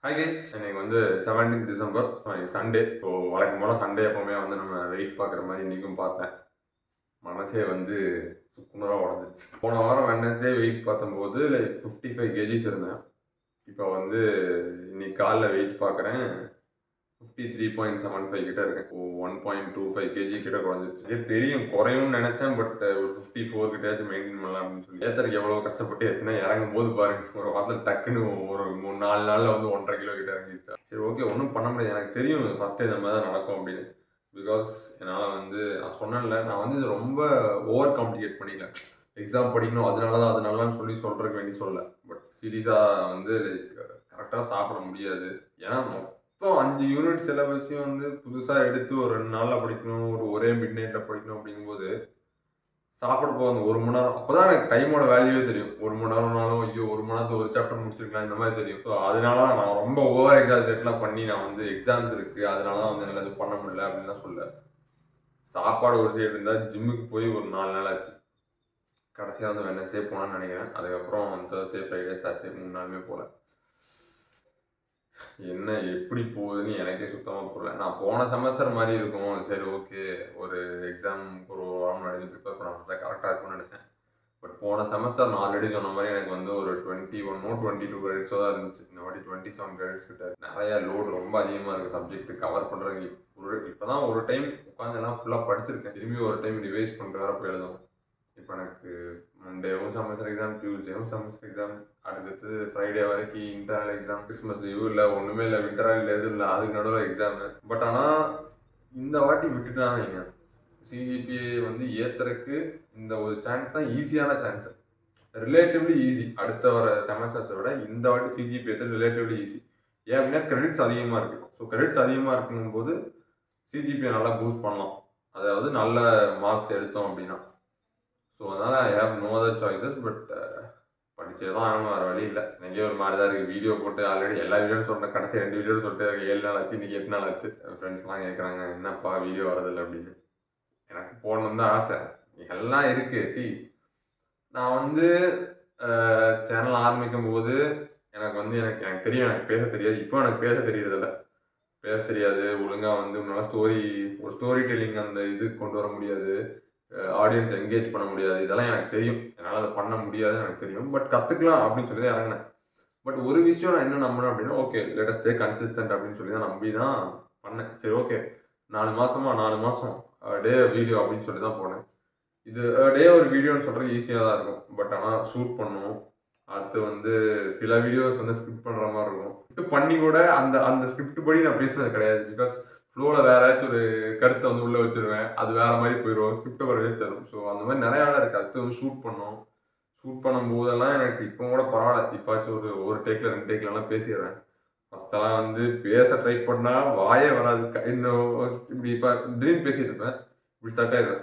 Hi guys, இன்னைக்கு வந்து 17 December Sunday. So வழக்கம் போல் சண்டே எப்போவுமே வந்து நம்ம வெயிட் பார்க்குற மாதிரி இன்றைக்கும் பார்த்தேன். மனசே வந்து சுக்குநூறாக உடஞ்சிருச்சு. போன வாரம் வெட்னஸ்டே வெயிட் பார்த்தம்போது 55 கேஜிஸ் இருந்தேன். இப்போ வந்து இன்னைக்கு காலைல வெயிட் பார்க்குறேன் 53.75 கிட்ட இருக்கேன். 1.25 கேஜி கிட்ட குறைஞ்சிருச்சு. எனக்கு தெரியும் குறையும்னு நினைச்சேன். பட் ஒரு 54 கிட்டயாச்சும் மெயின்டைன் பண்ணலாம் அப்படின்னு சொல்லி ஏத்தருக்கு எவ்வளோ கஷ்டப்பட்டு எத்தனை இறங்கும் போது பாருங்க, ஒரு வாரத்தில் டக்குன்னு ஒரு 3-4 நாளில் வந்து 1.5 கிலோ கிட்ட இறங்கிடுச்சா. சரி, ஓகே, ஒன்றும் பண்ண முடியாது. எனக்கு தெரியும் ஃபர்ஸ்ட் இந்த மாதிரி தான் நடக்கும் அப்படின்னு. பிகாஸ் என்னால் வந்து நான் சொன்னேன்ல, நான் வந்து இது ரொம்ப ஓவர் காம்ப்ளிகேட் பண்ணிக்கல. எக்ஸாம் படிக்கணும் அதனால தான் அது நல்லான்னு சொல்லி சொல்கிறதுக்கு வேண்டி சொல்லலை. பட் சீரியஸாக வந்து கரெக்டாக சாப்பிட முடியாது. ஏன்னா மொத்தம் 5 யூனிட் சிலபஸையும் வந்து புதுசாக எடுத்து ஒரு 2 நாளில் படிக்கணும், ஒரே மிட் நைட்டில் படிக்கணும் அப்படிங்கும்போது சாப்பிட போகும் 1 மணி நேரம். அப்போ தான் எனக்கு டைமோட வேல்யூவே தெரியும். 1 மணி நேரம்னாலும் ஐயோ 1 மணி நேரத்தை ஒரு சாப்டர் முடிச்சிருக்கலாம் இந்த மாதிரி தெரியும். ஸோ அதனால தான் நான் ரொம்ப ஓவர் எக்ஸாஜரேட்லாம் பண்ணி நான் வந்து எக்ஸாம்ஸ் இருக்குது அதனால தான் வந்து என்னால் இது பண்ண முடியல அப்படின்னு தான் சொல்ல. சாப்பாடு ஒரு சைடு இருந்தால் ஜிம்முக்கு போய் ஒரு 4 நாள் ஆச்சு. கடைசியாக வந்து வெட்னஸ்டே போனான்னு நினைக்கிறேன். அதுக்கப்புறம் தேர்ஸ்டே, ஃப்ரைடே, சாட்டர்டே 3 நாளுமே போகல. என்ன எப்படி போகுதுன்னு எனக்கே சுத்தமாக புரியல. நான் போன செமஸ்டர் மாதிரி இருக்கும், சரி ஓகே ஒரு எக்ஸாம் ஒரு வாரம் முன்னாடி ப்ரிப்பேர் பண்ண தான் கரெக்டாக இருக்கும்னு நினச்சேன். பட் போன செமஸ்டர் நான் ஆல்ரெடி சொன்ன மாதிரி எனக்கு வந்து ஒரு 22 கிரெடிட்ஸோ தான் இருந்துச்சு. இந்த வாட்டி 27 கிரெடிட்ஸ் கிட்ட. நிறையா லோடு ரொம்ப அதிகமாக இருக்குது. சப்ஜெக்ட் கவர் பண்ணுறது இப்போ தான் ஒரு டைம் உட்காந்து எல்லாம் ஃபுல்லாக படிச்சிருக்கேன். திரும்பி ஒரு டைம் ரிவைஸ் பண்ணிட்டு வர போய் எழுதும். இப்போ எனக்கு மண்டேவும் செமஸ்டர் எக்ஸாம், டியூஸ்டேவும் செமஸ்டர் எக்ஸாம், அடுத்தது ஃப்ரைடே வரைக்கும் இன்டர்னல் எக்ஸாம், கிறிஸ்மஸ் லீவு இல்லை, ஒன்றுமே இல்லை, வின்டர் ஹாலிடேஸும் இல்லை, அதுக்கு நடுவில் எக்ஸாமு. பட் ஆனால் இந்த வாட்டி விட்டுட்டாங்க. சிஜிபிஏ வந்து ஏற்றுறதுக்கு இந்த ஒரு சான்ஸ் தான் ஈஸியான சான்ஸு, ரிலேட்டிவ்லி ஈஸி. அடுத்த வர செமஸ்டர்ஸை விட இந்த வாட்டி சிஜிபிஏ ரிலேட்டிவ்லி ஈஸி. ஏன் அப்படின்னா கிரெடிட்ஸ் அதிகமாக இருக்குது. ஸோ கிரெடிட்ஸ் அதிகமாக இருக்குங்கும்போது சிஜிபிஏ நல்லா பூஸ்ட் பண்ணலாம், அதாவது நல்ல மார்க்ஸ் எடுத்தோம் அப்படின்னா. ஸோ அதனால் I have no other choices. But படிச்சே தான் ஆகணும், வேறு வழி இல்லை. எனக்கே ஒரு மாதிரி தான் இருக்குது. வீடியோ போட்டு ஆல்ரெடி எல்லா வீடியோவும் சொல்கிறேன், கடைசி 2 வீடியோ சொல்லிட்டு 7 நாள் ஆச்சு, இன்றைக்கி 8 நாள் ஆச்சு. ஃப்ரெண்ட்ஸ்லாம் கேட்குறாங்க என்னப்பா வீடியோ வரதில்லை அப்படின்னு. எனக்கு போடணுன்னு தான் ஆசை, எல்லாம் இருக்குது. நான் வந்து சேனல் ஆரம்பிக்கும் போது எனக்கு வந்து எனக்கு தெரியும் எனக்கு பேச தெரியாது. இப்போ எனக்கு பேச தெரியறதில்ல, பேச தெரியாது ஒழுங்காக. வந்து உன்னால் ஒரு ஸ்டோரி டெல்லிங் அந்த இது கொண்டு வர முடியாது, ஆடியன்ஸ் என்கேஜ் பண்ண முடியாது. இதெல்லாம் எனக்கு தெரியும், என்னால் அதை பண்ண முடியாதுன்னு எனக்கு தெரியும். பட் கற்றுக்கலாம் அப்படின்னு சொல்லி தான் இறங்கினேன். பட் ஒரு விஷயம் நான் என்ன நம்பினேன் அப்படின்னா, okay let us stay consistent அப்படின்னு சொல்லி தான் நம்பி தான் பண்ணேன். சரி ஓகே 4 மாதம் டே வீடியோ அப்படின்னு சொல்லி தான் போனேன். இது டே ஒரு வீடியோன்னு சொல்கிறது ஈஸியாக தான் இருக்கும். பட் ஆனால் ஷூட் பண்ணணும், அடுத்து வந்து சில வீடியோஸ் வந்து ஸ்கிரிப்ட் பண்ணுற மாதிரி இருக்கும். ஸ்கிரிப்ட் பண்ணி கூட அந்த ஸ்கிரிப்ட் படி நான் பேசுனது கிடையாது. பிகாஸ் ஃப்ளோவில் வேற ஏதாச்சும் ஒரு கருத்தை வந்து உள்ளே வச்சுருவேன், அது வேறு மாதிரி போயிடும், ஸ்கிரிப்டை ஒரு வேஸ்ட் தரும். ஸோ அந்த மாதிரி நிறையா வேலை இருக்குது. அடுத்து வந்து ஷூட் பண்ணும்போதெல்லாம் எனக்கு இப்போ கூட பரவாயில்ல, இப்போச்சும் ஒரு டேக்கில் 2 டேக்லலாம் பேசிடுறேன். ஃபஸ்ட்டெல்லாம் வந்து பேச ட்ரை பண்ணால் வாயே வராது. இன்னும் இப்படி இப்போ திடீர்னு பேசிகிட்டு இருப்பேன், இப்படி ஸ்டக் ஆகிடுவேன்.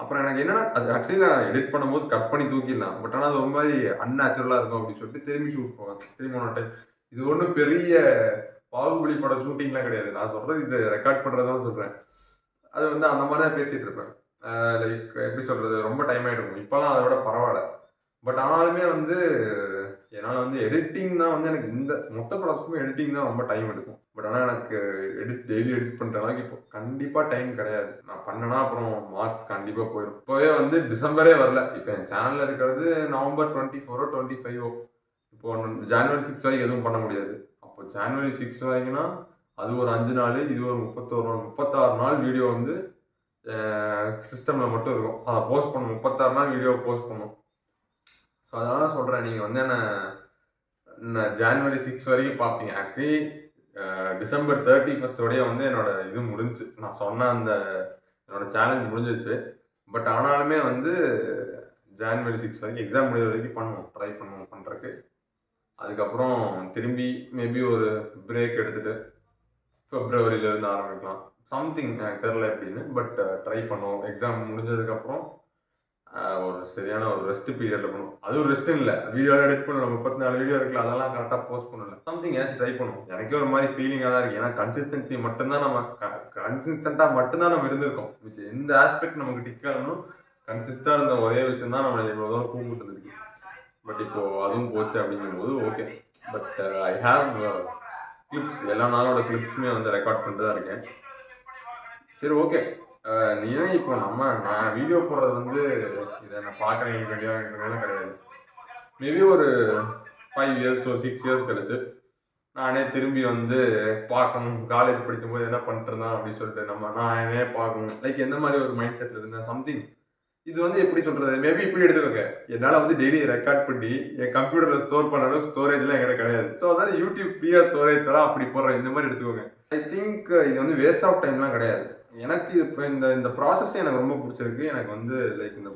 அப்புறம் எனக்கு என்னன்னா, அது ஆக்சுவலி நான் எடிட் பண்ணும்போது கட் பண்ணி தூக்கிடலாம். பட் ஆனால் அது ரொம்ப அன்நேச்சுரலாக இருக்கும் அப்படின்னு சொல்லிட்டு திரும்பி ஷூட் போவேன். திரும்பி ஒன்று டைம். இது ஒன்றும் பெரிய பாகுபலி படம் ஷூட்டிங்லாம் கிடையாது. நான் சொல்கிறது இது ரெக்கார்ட் பண்ணுறது தான் சொல்கிறேன். அது வந்து அந்த மாதிரி தான் பேசிகிட்டு இருப்பேன். லைக் எப்படி சொல்கிறது, ரொம்ப டைம் ஆகிடும். இப்போலாம் அதை விட பரவாயில்ல. பட் ஆனாலுமே வந்து என்னால் வந்து எடிட்டிங் தான் வந்து எனக்கு இந்த மொத்த ப்ராசஸுமே எடிட்டிங் தான் ரொம்ப டைம் எடுக்கும். பட் ஆனால் எனக்கு டெய்லி எடிட் பண்ணுற அளவுக்கு இப்போ கண்டிப்பாக டைம் கிடையாது. நான் பண்ணேன்னா அப்புறம் மார்க்ஸ் கண்டிப்பாக போயிடும். இப்போவே வந்து டிசம்பரே வரல. இப்போ என் சேனலில் இருக்கிறது நவம்பர் 24 25. இப்போ ஜான்வரி 6 வரைக்கும் எதுவும் பண்ண முடியாது. அப்போ ஜான்வரி 6 வரைக்கும்னா அது ஒரு 5 நாள், இது ஒரு 36 நாள் வீடியோ வந்து சிஸ்டமில் மட்டும் இருக்கும். அதை போஸ்ட் பண்ணணும், 36 நாள் வீடியோவை போஸ்ட் பண்ணணும். ஸோ அதனால சொல்கிறேன், நீங்கள் வந்து என்ன ஜான்வரி 6 வரைக்கும் பார்ப்பீங்க. ஆக்சுவலி டிசம்பர் 31 வந்து என்னோட இது முடிஞ்சு, நான் சொன்ன அந்த என்னோட சேலஞ்ச் முடிஞ்சிச்சு. பட் ஆனாலுமே வந்து ஜான்வரி 6 வரைக்கும் எக்ஸாம் முடிகிற வரைக்கும் ட்ரை பண்ணுவோம் பண்ணுறதுக்கு. அதுக்கப்புறம் திரும்பி மேபி ஒரு பிரேக் எடுத்துகிட்டு ஃபெப்ரவரியிலேருந்து ஆரம்பிக்கலாம். சம்திங் எனக்கு தெரில எப்படின்னு. பட் ட்ரை பண்ணுவோம். எக்ஸாம் முடிஞ்சதுக்கப்புறம் ஒரு சரியான ஒரு ரெஸ்ட் பீரியடில் பண்ணுவோம். அதுவும் ரெஸ்ட்டும் இல்லை, வீடியோலாம் எடிட் பண்ணணும். 34 வீடியோ இருக்குல்ல, அதெல்லாம் கரெக்டாக போஸ்ட் பண்ணல. சம்திங் ஏதாச்சும் ட்ரை பண்ணுவோம். எனக்கே ஒரு மாதிரி ஃபீலிங்காக தான் இருக்குது. ஏன்னா கன்சிஸ்டன்ட்டாக மட்டும்தான் நம்ம இருந்திருக்கோம். எந்த ஆஸ்பெக்ட் நமக்கு டிக்காகணும், கன்சிஸ்டாக இருந்த ஒரே விஷயம் தான் நம்மளை இவ்வளோ தூரம் கூப்பிட்டு இருக்கு. பட் இப்போது அதுவும் போச்சு அப்படிங்கும்போது okay but I have clips, எல்லா நாளோட கிளிப்ஸுமே வந்து ரெக்கார்ட் பண்ணிட்டு தான் இருக்கேன். சரி, ஓகே. நீ இப்போ நான் வீடியோ போடுறது வந்து இதை நான் பார்க்குறேன் எனக்கு வேண்டியதான் கிடையாது. மேபி ஒரு 5 இயர்ஸ் ஒரு 6 இயர்ஸ் கழிச்சு நானே திரும்பி வந்து பார்க்கணும், காலேஜ் படிக்கும்போது என்ன பண்ணிட்டு இருந்தான் அப்படின்னு சொல்லிட்டு நான் என்னையே பார்க்கணும், லைக் எந்த மாதிரி ஒரு மைண்ட் செட்டில் இருந்தேன் சம்திங். இது வந்து எப்படி சொல்றது, மேபி இப்படி எடுத்துக்கோங்க, என்னால் வந்து டெய்லி ரெக்கார்ட் பண்ணி என் கம்ப்யூட்டரில் ஸ்டோர் பண்ண அளவுக்கு ஸ்டோரேஜ்லாம் என்கிட்ட கிடையாது. ஸோ அதனால யூடியூப் ஃப்ரீயாக ஸ்டோரேஜ் தர அப்படி போடுறேன், இந்த மாதிரி எடுத்துக்கோங்க. ஐ திங்க் இது வந்து வேஸ்ட் ஆஃப் டைம்லாம் கிடையாது. எனக்கு இப்போ இந்த ப்ராசஸ் எனக்கு ரொம்ப பிடிச்சிருக்கு. எனக்கு வந்து லைக் இந்த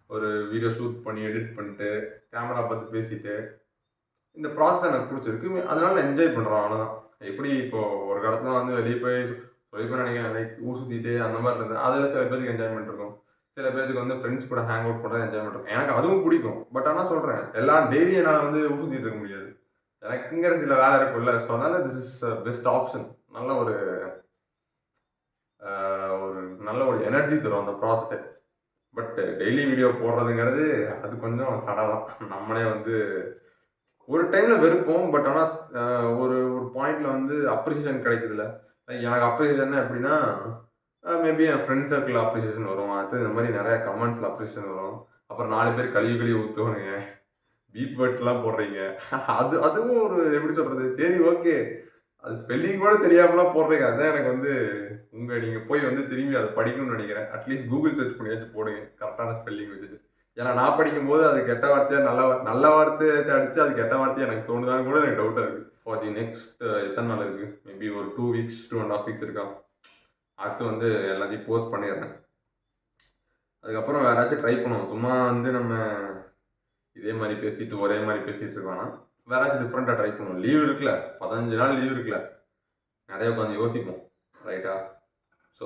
ஒரு வீடியோ ஷூட் பண்ணி எடிட் பண்ணிட்டு கேமரா பார்த்து பேசிட்டு இந்த ப்ராசஸ் எனக்கு பிடிச்சிருக்கு. அதனால நான் என்ஜாய் பண்ணுறேன், அவ்வளோதான். எப்படி இப்போது ஒரு காலத்தில் வந்து வெளியே போய் நினைக்கிறேன், லைக் ஊர் சுற்றிட்டு அந்த மாதிரி இருந்தது. அதில் சில பேருக்கு என்ஜாய்மெண்ட் இருக்கும், சில பேருக்கு வந்து ஃப்ரெண்ட்ஸ் கூட ஹேங் அவுட் பண்ணுறது என்ஜாய்மெண்ட் இருக்கும். எனக்கு அதுவும் பிடிக்கும். பட் ஆனால் சொல்கிறேன், எல்லாம் டெய்லி என்னால் வந்து ஊர் சுற்றிட்டு இருக்க முடியாது, எனக்குங்கிற சில வேலை இருக்கும்ல. ஸோ அதனால் திஸ் இஸ் பெஸ்ட் ஆப்ஷன். நல்ல ஒரு நல்ல ஒரு எனர்ஜி தரும் அந்த ப்ராசஸை. பட் டெய்லி வீடியோ போடுறதுங்கிறது அது கொஞ்சம் சடை தான். நம்மளே வந்து ஒரு டைமில் வெறுப்போம். பட் ஆனால் ஒரு ஒரு பாயிண்டில் வந்து அப்ரிசியேஷன் கிடைக்குதுல்ல. எனக்கு அப்ரிசியேஷன் எப்படின்னா, மேபி என் ஃப்ரெண்ட் சர்க்கிள் அப்ரிசியேஷன் வரும், அது இந்த மாதிரி நிறையா கமெண்ட்ஸில் அப்ரிசியேஷன் வரும். அப்புறம் 4 பேர் கழுவி ஊற்றுவானுங்க, பீப் வேர்ட்ஸ்லாம் போடுறீங்க. அதுவும் ஒரு எப்படி சொல்கிறது, சரி ஓகே, அது ஸ்பெல்லிங் கூட தெரியாமலாம் போடுறீங்க. அதுதான் எனக்கு வந்து நீங்கள் போய் வந்து திரும்பி அதை படிக்கணும்னு நினைக்கிறேன். அட்லீஸ்ட் கூகுள் சர்ச் பண்ணியாச்சும் போடுங்க கரெக்டான ஸ்பெல்லிங் வச்சுட்டு. ஏன்னா நான் படிக்கும்போது அது கெட்ட வார்த்தையாக நல்ல வார்த்தையாச்சும் அடித்து அது கெட்ட வார்த்தையாக எனக்கு தோணுதான்னு கூட எனக்கு டவுட்டாக இருக்குது. ஃபார் தி நெக்ஸ்ட் எத்தனை நாள் இருக்குது, மேபி ஒரு 2 வீக்ஸ் 2.5 வீக்ஸ் இருக்கா, அடுத்து வந்து எல்லாத்தையும் போஸ்ட் பண்ணிடுறேன். அதுக்கப்புறம் வேறாச்சும் ட்ரை பண்ணுவோம். சும்மா வந்து நம்ம இதே மாதிரி பேசிட்டு ஒரே மாதிரி பேசிகிட்டு இருக்கோன்னா வேறாச்சும் டிஃப்ரெண்ட்டாக ட்ரை பண்ணுவோம். லீவ் இருக்குல்ல, 15 நாள் லீவ் இருக்குல்ல, நிறைய உட்காந்து யோசிப்போம், ரைட்டா? ஸோ